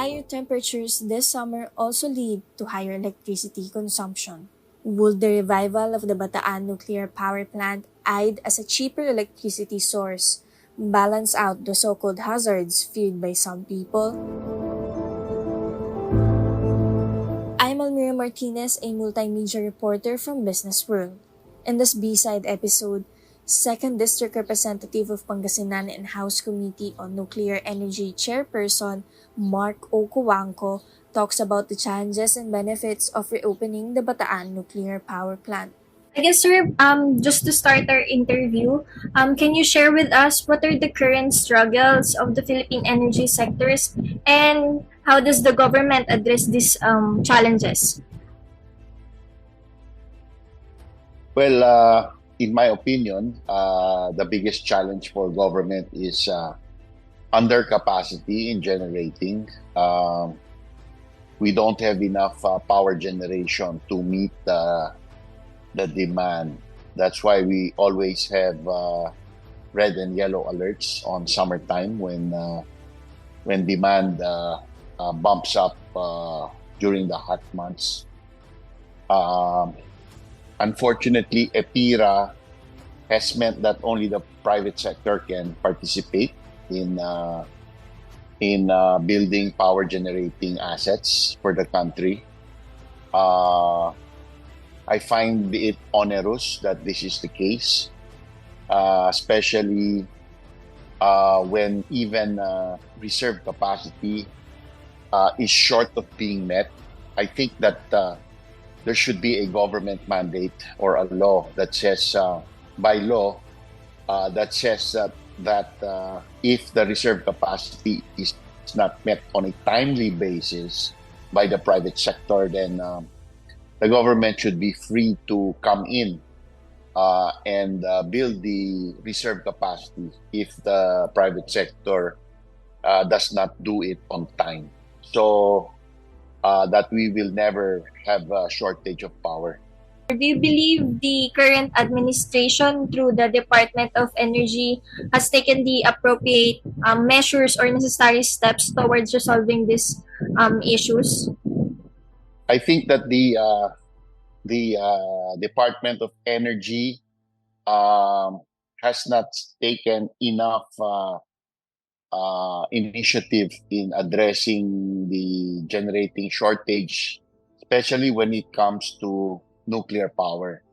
higher temperatures this summer also lead to higher electricity consumption? Would the revival of the Bataan Nuclear Power Plant, eyed as a cheaper electricity source, balance out the so-called hazards feared by some people? I'm Almira Martinez, a multimedia reporter from BusinessWorld. In this B-side episode, 2nd District Representative of Pangasinan and House Committee on Nuclear Energy Chairperson Mark O. Cojuangco talks about the challenges and benefits of reopening the Bataan Nuclear Power Plant. I guess, sir, just to start our interview, can you share with us what are the current struggles of the Philippine energy sectors and how does the government address these challenges? Well, in my opinion, the biggest challenge for government is undercapacity in generating. We don't have enough power generation to meet the demand. That's why we always have red and yellow alerts on summertime when demand bumps up during the hot months. Unfortunately, EPIRA has meant that only the private sector can participate in building power generating assets for the country. I find it onerous that this is the case, especially when even reserve capacity is short of being met. I think that there should be a government mandate or a law that says, by law, that says that if the reserve capacity is not met on a timely basis by the private sector, then the government should be free to come in and build the reserve capacity if the private sector does not do it on time. So that we will never have a shortage of power. Do you believe the current administration through the Department of Energy has taken the appropriate measures or necessary steps towards resolving these issues? I think that the Department of Energy has not taken enough initiative in addressing the generating shortage, especially when it comes to nuclear power.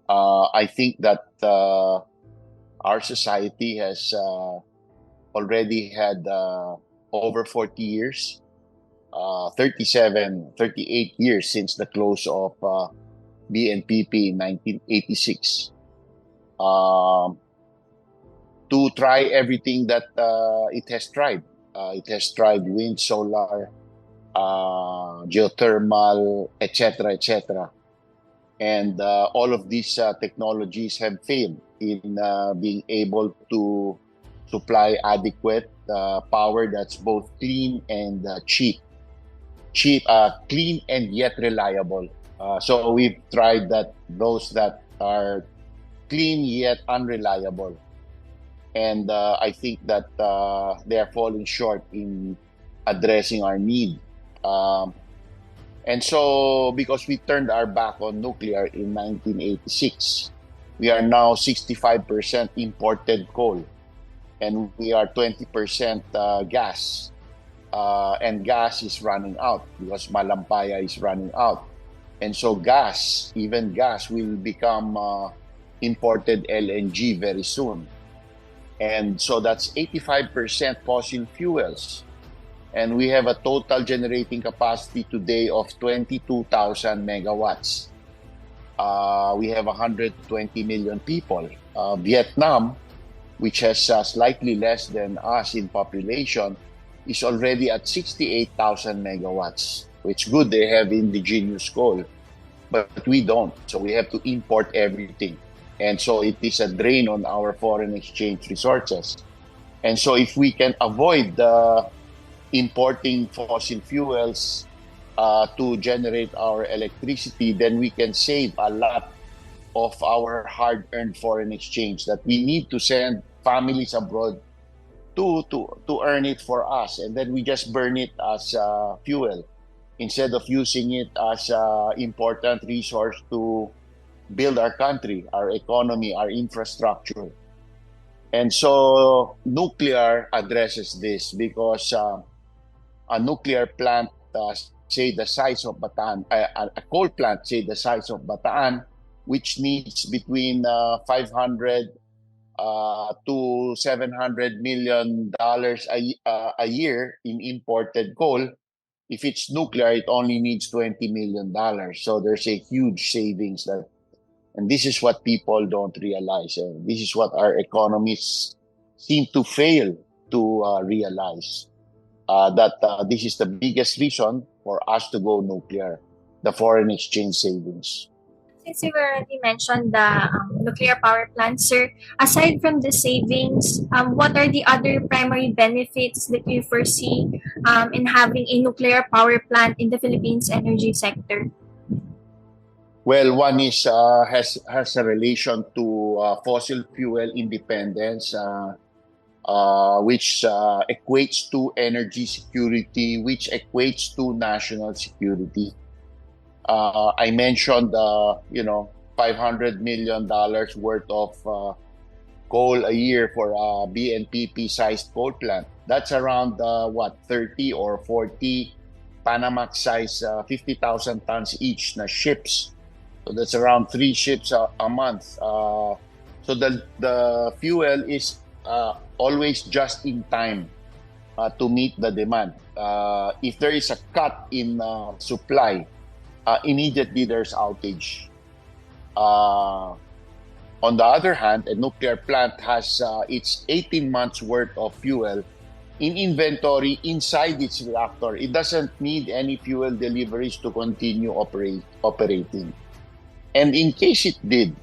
I think that our society has already had over 40 years, 38 years since the close of BNPP in 1986. To try everything that it has tried. It has tried wind, solar, geothermal, etc., etc. And all of these technologies have failed in being able to supply adequate power that's both clean and cheap. Clean and yet reliable. So we've tried those that are clean yet unreliable. And I think that they are falling short in addressing our need. And so, because we turned our back on nuclear in 1986, we are now 65% imported coal, and we are 20% gas. And gas is running out because Malampaya is running out. And so even gas will become imported LNG very soon. And so that's 85% fossil fuels. And we have a total generating capacity today of 22,000 megawatts. We have 120 million people. Vietnam, which has slightly less than us in population, is already at 68,000 megawatts. It's good they have indigenous coal, but we don't. So we have to import everything. And so it is a drain on our foreign exchange resources. And so if we can avoid importing fossil fuels to generate our electricity, then we can save a lot of our hard-earned foreign exchange that we need to send families abroad to earn it for us, and then we just burn it as fuel instead of using it as an important resource to build our country, our economy, our infrastructure. And so nuclear addresses this because a nuclear plant, say the size of Bataan, a coal plant, say the size of Bataan, which needs between 500 to $700 million a year in imported coal. If it's nuclear, it only needs $20 million. So there's a huge savings that, and this is what people don't realize. This is what our economists seem to fail to realize. That this is the biggest reason for us to go nuclear, the foreign exchange savings. Since you already mentioned the nuclear power plant, sir, aside from the savings, what are the other primary benefits that you foresee in having a nuclear power plant in the Philippines energy sector? Well, one is has a relation to fossil fuel independence, which equates to energy security, which equates to national security. I mentioned, $500 million worth of coal a year for a BNPP-sized coal plant. That's around 30 or 40 Panamax-size 50,000 tons each na ships. So that's around 3 ships a month. So the fuel is always just in time to meet the demand. If there is a cut in supply, immediately there's outage. On the other hand, a nuclear plant has its 18 months worth of fuel in inventory inside its reactor. It doesn't need any fuel deliveries to continue operating. And in case it did,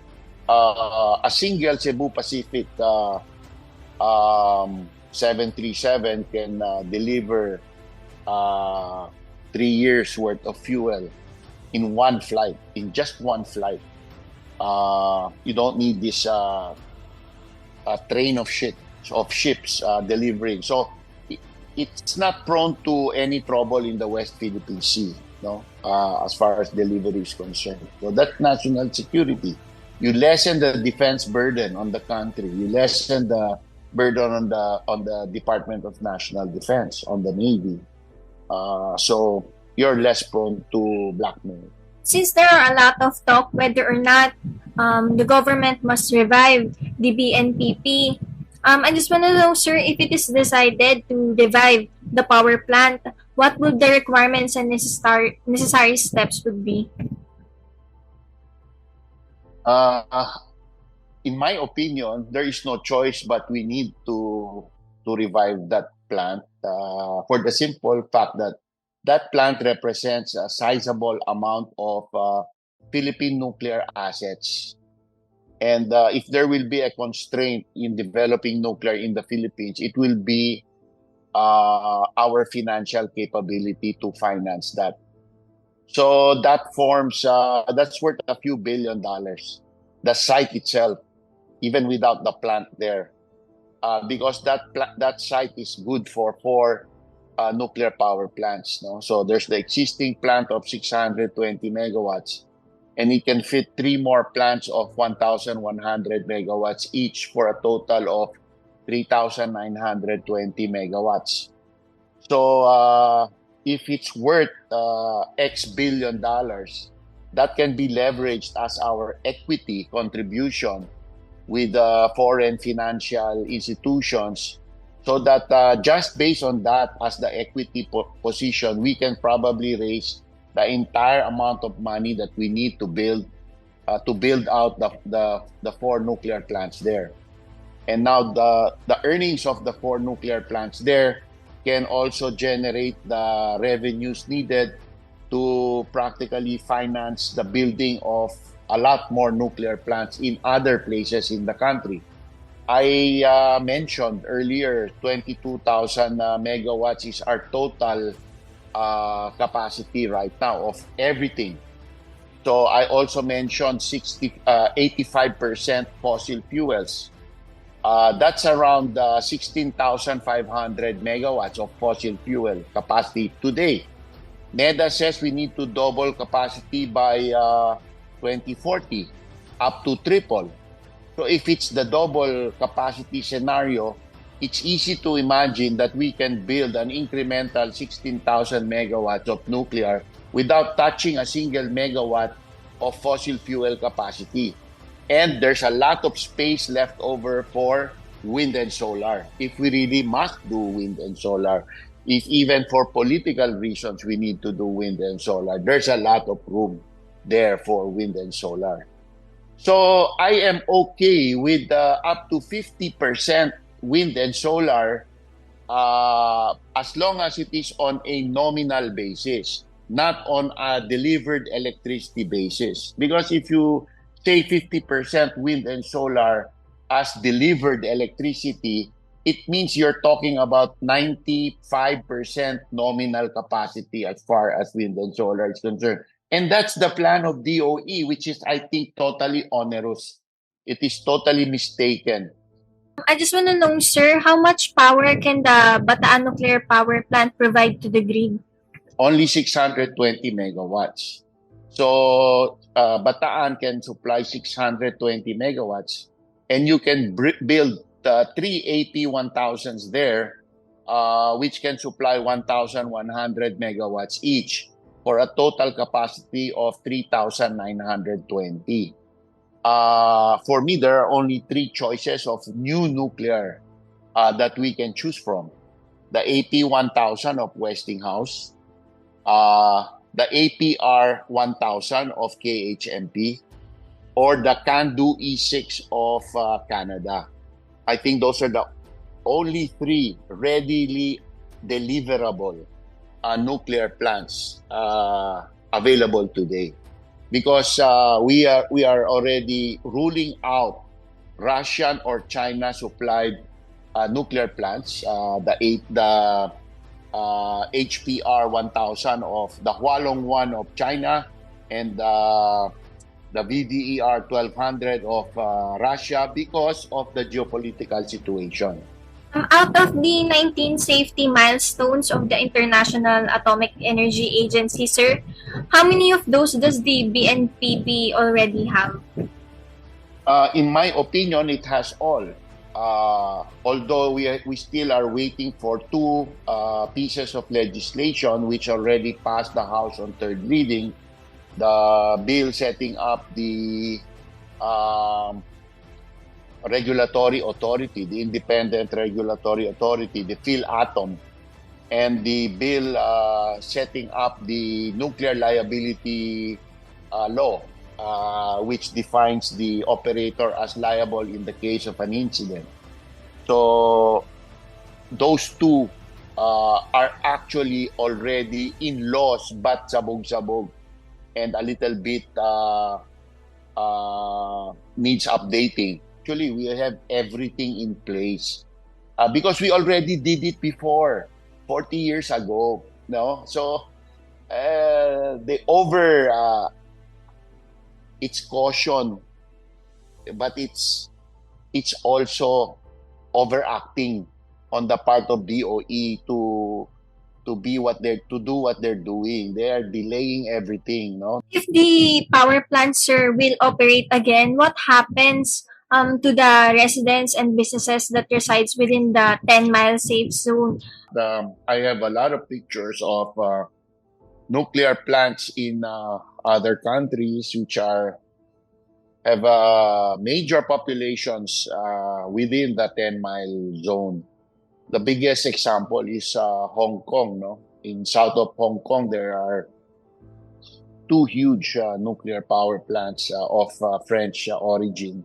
a single Cebu Pacific 737 can deliver 3 years worth of fuel in one flight, in just one flight. You don't need this a train of ships delivering. So it's not prone to any trouble in the West Philippine Sea, as far as delivery is concerned. So that's national security. You lessen the defense burden on the country. You lessen the burden on the Department of National Defense, on the Navy. So you're less prone to blackmail. Since there are a lot of talk whether or not the government must revive the BNPP, I just want to know, sir, if it is decided to revive the power plant, what would the requirements and necessary steps would be? In my opinion, there is no choice, but we need to revive that plant for the simple fact that that plant represents a sizable amount of Philippine nuclear assets. And if there will be a constraint in developing nuclear in the Philippines, it will be our financial capability to finance that. So that forms, that's worth a few $1 billion. The site itself, even without the plant there, because that site is good for 4 nuclear power plants. So there's the existing plant of 620 megawatts, and it can fit 3 more plants of 1,100 megawatts each for a total of 3,920 megawatts. So if it's worth X $1 billion, that can be leveraged as our equity contribution with foreign financial institutions, so that just based on that as the equity position, we can probably raise the entire amount of money that we need to build out the 4 nuclear plants there. And now the earnings of the 4 nuclear plants there can also generate the revenues needed to practically finance the building of a lot more nuclear plants in other places in the country. I mentioned earlier 22,000 megawatts is our total capacity right now of everything. So I also mentioned 85% fossil fuels. That's around 16,500 megawatts of fossil fuel capacity today. NEDA says we need to double capacity by 2040, up to triple. So if it's the double capacity scenario, it's easy to imagine that we can build an incremental 16,000 megawatts of nuclear without touching a single megawatt of fossil fuel capacity. And there's a lot of space left over for wind and solar. If we really must do wind and solar, if even for political reasons we need to do wind and solar, there's a lot of room there for wind and solar. So I am okay with up to 50% wind and solar as long as it is on a nominal basis, not on a delivered electricity basis. Because if you say 50% wind and solar as delivered electricity, it means you're talking about 95% nominal capacity as far as wind and solar is concerned. And that's the plan of DOE, which is, I think, totally onerous. It is totally mistaken. I just want to know, sir, how much power can the Bataan Nuclear Power Plant provide to the grid? Only 620 megawatts. So Bataan can supply 620 megawatts, and you can build 3 AP1000s there, which can supply 1,100 megawatts each for a total capacity of 3,920. For me, there are only three choices of new nuclear that we can choose from. The AP1000 of Westinghouse, the APR1000 of KHMP, or the CANDU E6 of Canada. I think those are the only three readily deliverable nuclear plants available today. Because we are already ruling out Russian or China supplied nuclear plants. The HPR 1000 of the Hualong 1 of China, and the VDER 1200 of Russia, because of the geopolitical situation. Out of the 19 safety milestones of the International Atomic Energy Agency, sir, how many of those does the BNPP already have? In my opinion, it has all. Although we still are waiting for two pieces of legislation which already passed the House on third reading. The bill setting up the regulatory authority, the independent regulatory authority, the PhilAtom, and the bill setting up the nuclear liability law, which defines the operator as liable in the case of an incident. So those two are actually already in laws, but sabog-sabog, and a little bit needs updating. Actually, we have everything in place because we already did it before, 40 years ago. No, so they over it's caution, but it's also overacting on the part of DOE to do what they're doing. They are delaying everything. No. If the power plant, sir, will operate again, what happens to the residents and businesses that resides within the 10-mile safe zone? I have a lot of pictures of nuclear plants in other countries which have major populations within the 10-mile zone. The biggest example is Hong Kong. No, in south of Hong Kong there are two huge nuclear power plants of French origin.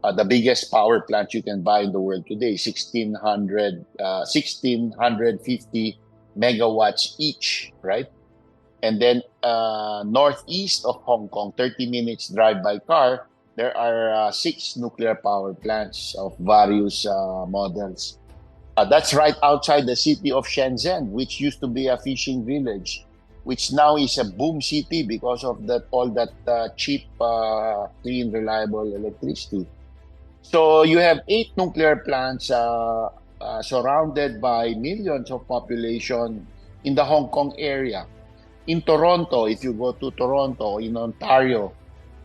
The biggest power plant you can buy in the world today, 1,650 megawatts each, right? And then northeast of Hong Kong, 30 minutes drive by car, there are 6 nuclear power plants of various models. That's right outside the city of Shenzhen, which used to be a fishing village, which now is a boom city because of all that cheap, clean, reliable electricity. So you have 8 nuclear plants surrounded by millions of population in the Hong Kong area. In Toronto, if you go to Toronto, in Ontario,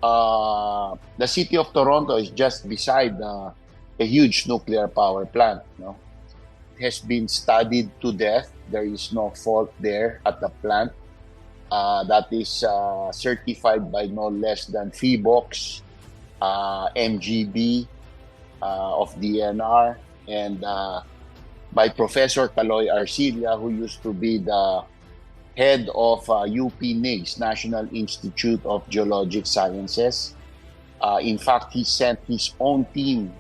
the city of Toronto is just beside a huge nuclear power plant. No? It has been studied to death. There is no fault there at the plant. That is certified by no less than PHIVOX, MGB of DNR, and by Professor Caloy Arcilla, who used to be the head of UP NIGS, National Institute of Geologic Sciences. In fact, he sent his own team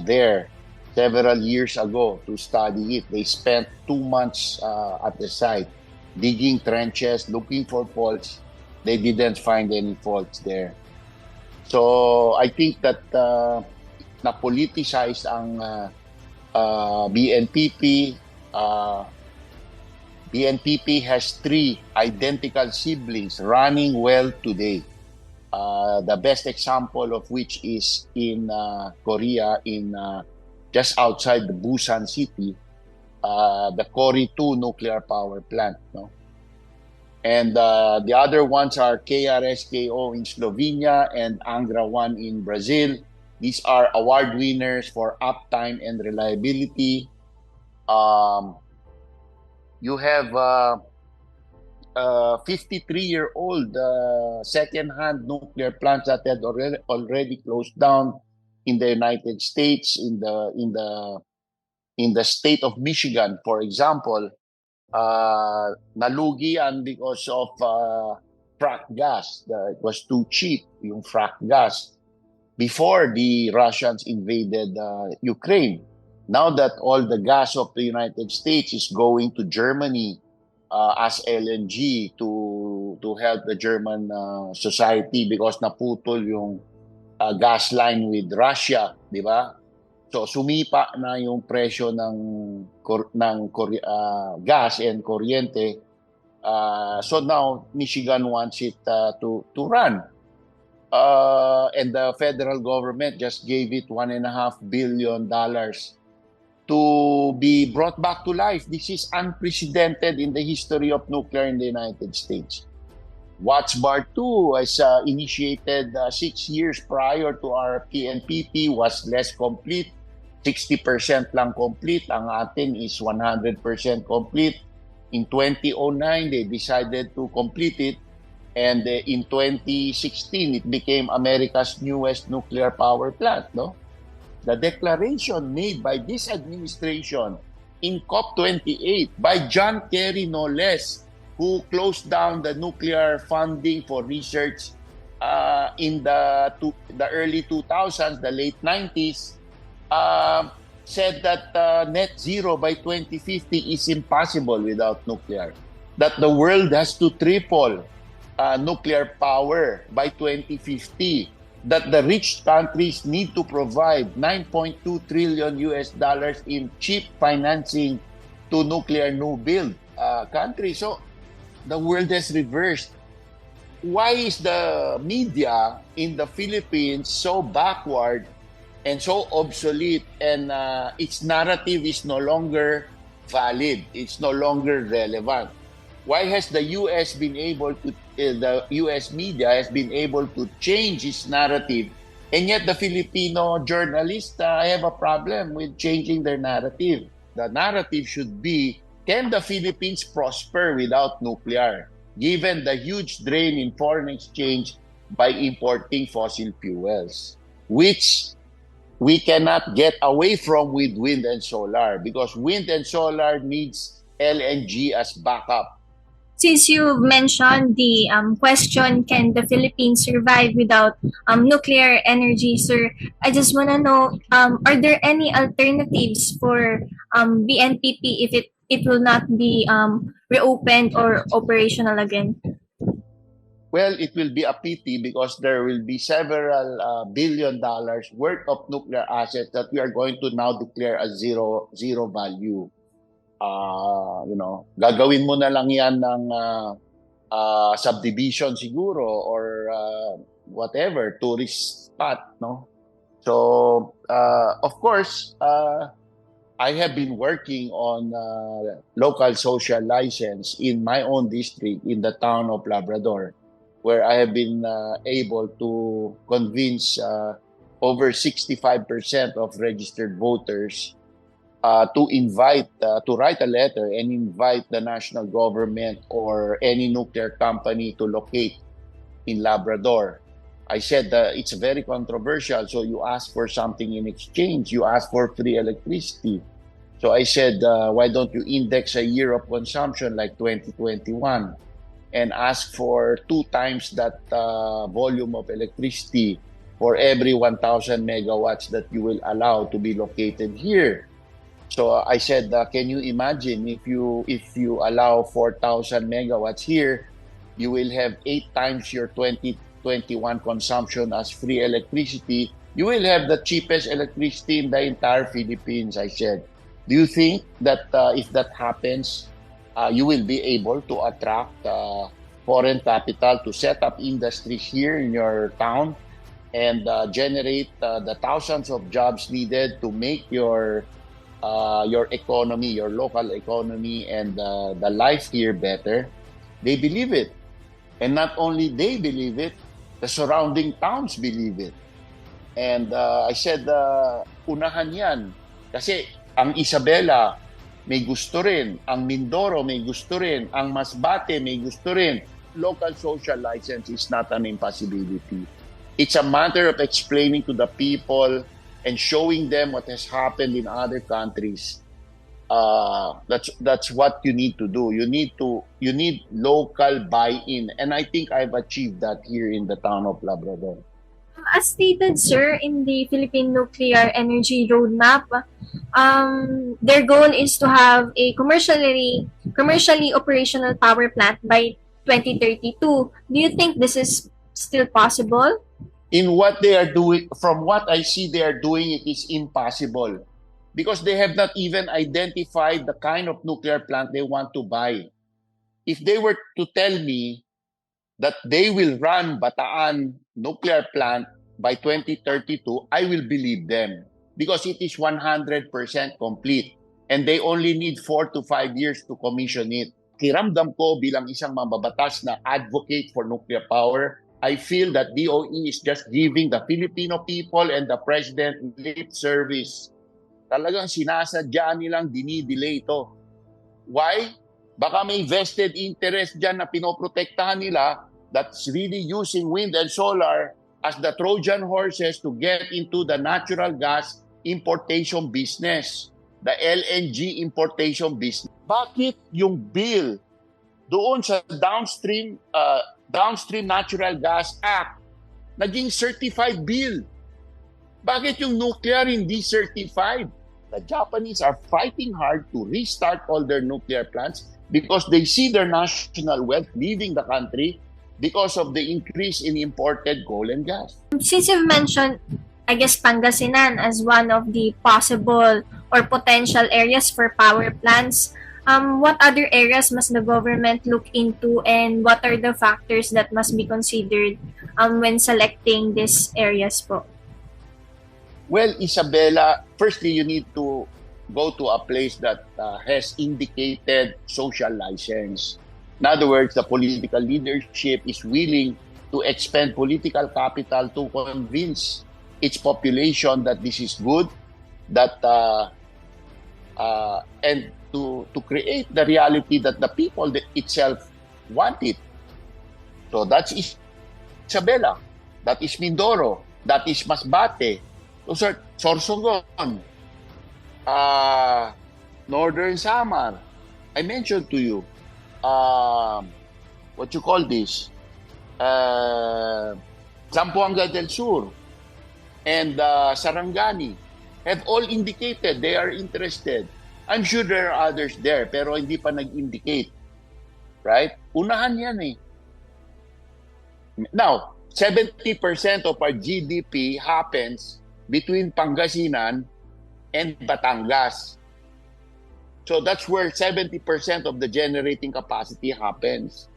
there several years ago to study it. They spent 2 months at the site, digging trenches, looking for faults. They didn't find any faults there. So I think that na-politicized ang BNPP. BNPP has 3 identical siblings running well today. The best example of which is in Korea, in just outside the Busan city, the Cory 2 nuclear power plant. No? And the other ones are KRSKO in Slovenia and Angra 1 in Brazil. These are award winners for uptime and reliability. You have 53-year-old second-hand nuclear plants that had already closed down in the United States, in the state of Michigan, for example. Nalugian because of frack gas. It was too cheap, yung frack gas, before the Russians invaded Ukraine. Now that all the gas of the United States is going to Germany as LNG to help the German society because naputol yung gas line with Russia, di ba? So sumipa na yung presyo ng gas and kuryente. So now Michigan wants it to run. And the federal government just gave it $1.5 billion to be brought back to life. This is unprecedented in the history of nuclear in the United States. Watts Bar 2 was initiated 6 years prior to our PNPP, was less complete. 60% lang complete. Ang atin is 100% complete. In 2009, they decided to complete it. And in 2016, it became America's newest nuclear power plant. No? The declaration made by this administration in COP28 by John Kerry, no less, who closed down the nuclear funding for research in the early 2000s, the late 90s, said that net zero by 2050 is impossible without nuclear. That the world has to triple nuclear power by 2050. That the rich countries need to provide $9.2 trillion in cheap financing to nuclear new build countries. So the world has reversed. Why is the media in the Philippines so backward and so obsolete, and its narrative is no longer valid? It's no longer relevant. Why has the U.S. been able to, the U.S. media has been able to change its narrative, and yet the Filipino journalists have a problem with changing their narrative? The narrative should be, can the Philippines prosper without nuclear, given the huge drain in foreign exchange by importing fossil fuels, which we cannot get away from with wind and solar, because wind and solar needs LNG as backup. Since you mentioned the question, can the Philippines survive without nuclear energy, sir? I just want to know, are there any alternatives for BNPP if it will not be reopened or operational again? Well, it will be a pity because there will be several $1 billion worth of nuclear assets that we are going to now declare as zero value. Gagawin mo na lang yan ng subdivision siguro or whatever, tourist spot, no? So, of course, I have been working on local social license in my own district in the town of Labrador, where I have been able to convince over 65% of registered voters to write a letter and invite the national government or any nuclear company to locate in Labrador. I said that it's very controversial, so you ask for something in exchange. You ask for free electricity. So I said, why don't you index a year of consumption like 2021 and ask for 2 times that volume of electricity for every 1,000 megawatts that you will allow to be located here. So I said, can you imagine if you allow 4,000 megawatts here, you will have 8 times your 2021 consumption as free electricity. You will have the cheapest electricity in the entire Philippines, I said. Do you think that if that happens, you will be able to attract foreign capital to set up industries here in your town and generate the thousands of jobs needed to make your economy, your local economy, and the life here better? They believe it. And not only they believe it, the surrounding towns believe it. And I said, unahan yan. Kasi ang Isabela may gusto rin, ang Mindoro may gusto rin, ang Masbate may gusto rin. Local social license is not an impossibility. It's a matter of explaining to the people and showing them what has happened in other countries. That's what you need to do. You need local buy-in, and I think I've achieved that here in the town of Labrador. As stated, sir, in the Philippine Nuclear Energy Roadmap, their goal is to have a commercially operational power plant by 2032. Do you think this is still possible? In what they are doing, from what I see they are doing, it is impossible because they have not even identified the kind of nuclear plant they want to buy. If they were to tell me that they will run Bataan Nuclear Plant by 2032, I will believe them because it is 100% complete and they only need 4 to 5 years to commission it. Kiramdam ko bilang isang mambabatas na advocate for nuclear power, I feel that DOE is just giving the Filipino people and the President lip service. Talagang sinasadya nilang dinidelay ito. Why? Baka may vested interest dyan na pinoprotektahan nila that's really using wind and solar as the Trojan horses to get into the natural gas importation business, the LNG importation business. Bakit yung bill doon sa Downstream Natural Gas Act naging certified bill? Bakit yung nuclear hindi certified? The Japanese are fighting hard to restart all their nuclear plants because they see their national wealth leaving the country because of the increase in imported coal and gas. Since you've mentioned, I guess, Pangasinan as one of the possible or potential areas for power plants, what other areas must the government look into and what are the factors that must be considered when selecting these areas po? Well, Isabela, firstly, you need to go to a place that has indicated social license. In other words, the political leadership is willing to expend political capital to convince its population that this is good, that and to create the reality that the people itself want it. So that's Isabela, that is Mindoro, that is Masbate, those are Sorsogon, Northern Samar. I mentioned to you, what you call this, Zamboanga del Sur and Sarangani have all indicated they are interested. I'm sure there are others there, pero hindi pa nag-indicate. Right? Unahan yan eh. Now, 70% of our GDP happens between Pangasinan and Batangas. So that's where 70% of the generating capacity happens.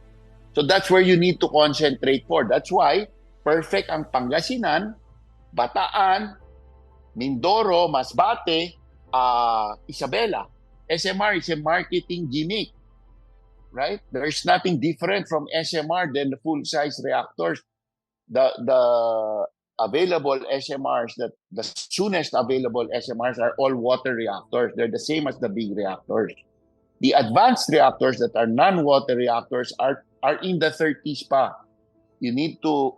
So that's where you need to concentrate for. That's why perfect ang Pangasinan, Bataan, Mindoro, Masbate, Isabela. SMR is a marketing gimmick, right? There's nothing different from SMR than the full-size reactors. The available SMRs, that the soonest available SMRs are all water reactors. They're the same as the big reactors. The advanced reactors that are non-water reactors are in the 30s pa. You need to,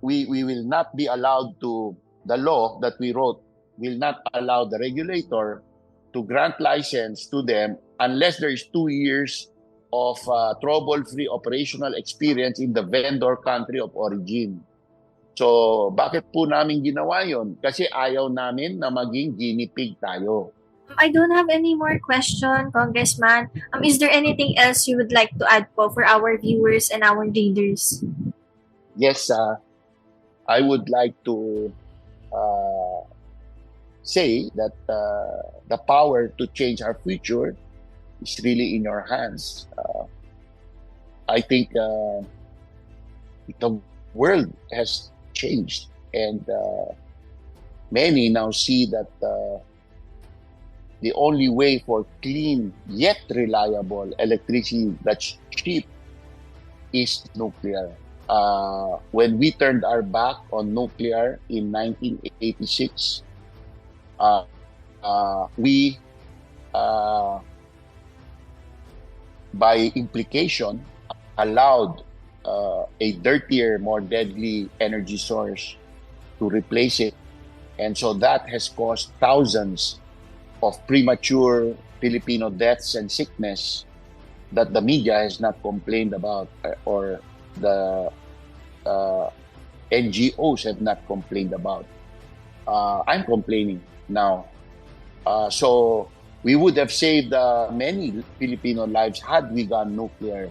we will not be allowed to, the law that we wrote will not allow the regulator to grant license to them unless there is 2 years of trouble-free operational experience in the vendor country of origin. So, bakit po namin ginawa yon? Kasi ayaw namin na maging guinea pig tayo. I don't have any more question, Congressman. Is there anything else you would like to add po for our viewers and our readers? Yes, I would like to say that the power to change our future is really in your hands. I think the world has changed, and many now see that the only way for clean yet reliable electricity that's cheap is nuclear. When we turned our back on nuclear in 1986, we, by implication, allowed a dirtier, more deadly energy source to replace it. And so that has caused thousands of premature Filipino deaths and sickness that the media has not complained about, or the NGOs have not complained about. I'm complaining now. So we would have saved many Filipino lives had we gone nuclear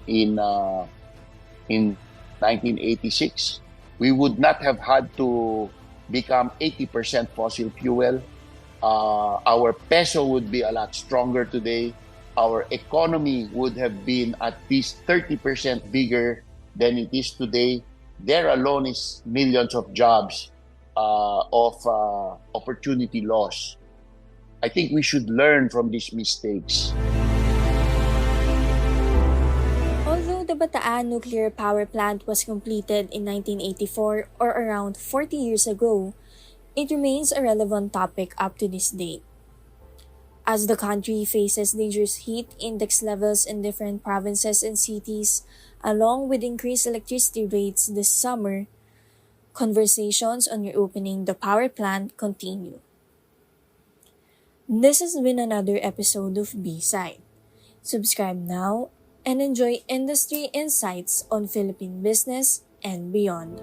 in 1986. We would not have had to become 80% fossil fuel. Our peso would be a lot stronger today. Our economy would have been at least 30% bigger than it is today. There alone is millions of jobs of opportunity loss. I think we should learn from these mistakes. Although the Bataan Nuclear Power Plant was completed in 1984 or around 40 years ago, it remains a relevant topic up to this date. As the country faces dangerous heat index levels in different provinces and cities, along with increased electricity rates this summer, conversations on reopening the power plant continue. This has been another episode of B-Side. Subscribe now and enjoy industry insights on Philippine business and beyond.